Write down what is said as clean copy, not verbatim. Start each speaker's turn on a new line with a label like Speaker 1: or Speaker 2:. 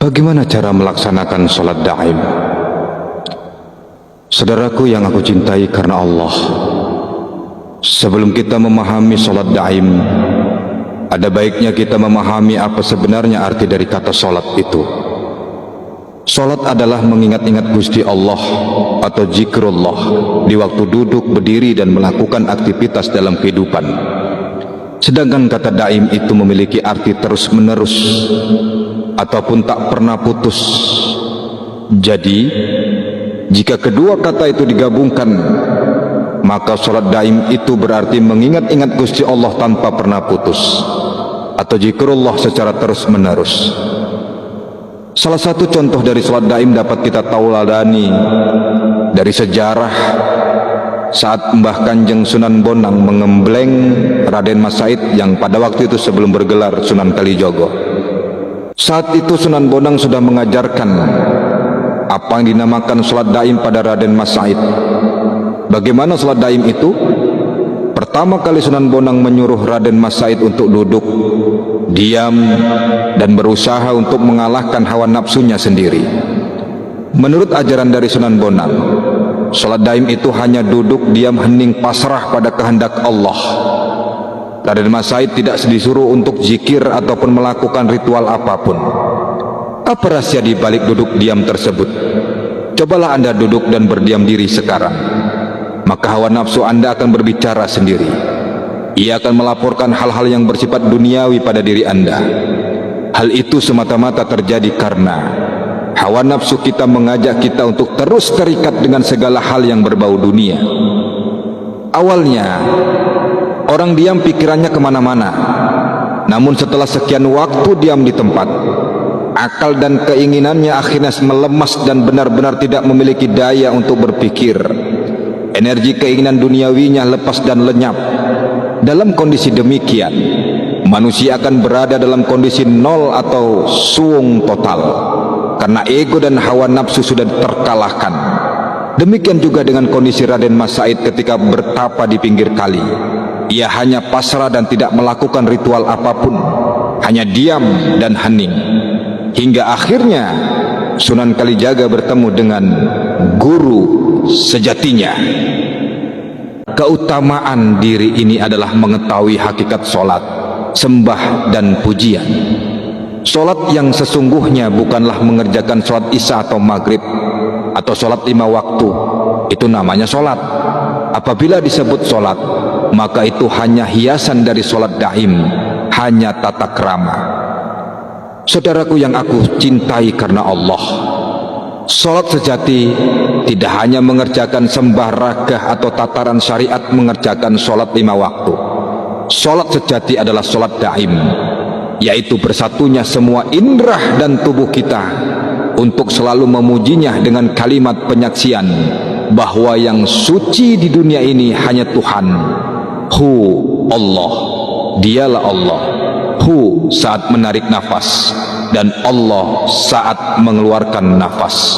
Speaker 1: Bagaimana cara melaksanakan sholat daim? Saudaraku yang aku cintai karena Allah, sebelum kita memahami sholat daim, ada baiknya kita memahami apa sebenarnya arti dari kata sholat itu. Sholat adalah mengingat-ingat Gusti Allah atau zikrullah di waktu duduk, berdiri dan melakukan aktivitas dalam kehidupan. Sedangkan kata daim itu memiliki arti terus-menerus ataupun tak pernah putus. Jadi, jika kedua kata itu digabungkan, maka sholat daim itu berarti mengingat-ingat Gusti Allah tanpa pernah putus, atau zikrullah secara terus-menerus. Salah satu contoh dari sholat daim dapat kita tauladani dari sejarah saat Mbah Kanjeng Sunan Bonang mengembleng Raden Mas Said yang pada waktu itu sebelum bergelar Sunan Kalijogo. Saat itu Sunan Bonang sudah mengajarkan apa yang dinamakan sholat daim pada Raden Mas Said. Bagaimana sholat daim itu? Pertama kali Sunan Bonang menyuruh Raden Mas Said untuk duduk, diam, dan berusaha untuk mengalahkan hawa nafsunya sendiri. Menurut ajaran dari Sunan Bonang, sholat daim itu hanya duduk, diam, hening, pasrah pada kehendak Allah. Raden Mas Said tidak disuruh untuk zikir ataupun melakukan ritual apapun. Apa rahasia di balik duduk diam tersebut? Cobalah Anda duduk dan berdiam diri sekarang, maka hawa nafsu Anda akan berbicara sendiri. Ia akan melaporkan hal-hal yang bersifat duniawi pada diri Anda. Hal itu semata-mata terjadi karena hawa nafsu kita mengajak kita untuk terus terikat dengan segala hal yang berbau dunia. Awalnya, orang diam pikirannya kemana-mana. Namun setelah sekian waktu diam di tempat, akal dan keinginannya akhirnya melemas dan benar-benar tidak memiliki daya untuk berpikir. Energi keinginan duniawinya lepas dan lenyap. Dalam kondisi demikian, manusia akan berada dalam kondisi nol atau suung total, karena ego dan hawa nafsu sudah terkalahkan. Demikian juga dengan kondisi Raden Mas Said ketika bertapa di pinggir kali. Ia hanya pasrah dan tidak melakukan ritual apapun, hanya diam dan hening. Hingga akhirnya Sunan Kalijaga bertemu dengan guru sejatinya. Keutamaan diri ini adalah mengetahui hakikat solat, sembah dan pujian. Solat yang sesungguhnya bukanlah mengerjakan solat isya atau maghrib atau solat 5 waktu. Itu namanya solat. Apabila disebut solat, maka itu hanya hiasan dari solat daim, hanya tata krama. Saudaraku yang aku cintai karena Allah, solat sejati tidak hanya mengerjakan sembah ragah atau tataran syariat mengerjakan solat 5 waktu. Solat sejati adalah solat daim, yaitu bersatunya semua indrah dan tubuh kita untuk selalu memujinya dengan kalimat penyaksian bahwa yang suci di dunia ini hanya Tuhan. Hu Allah, dialah Allah. Hu saat menarik nafas dan Allah saat mengeluarkan nafas.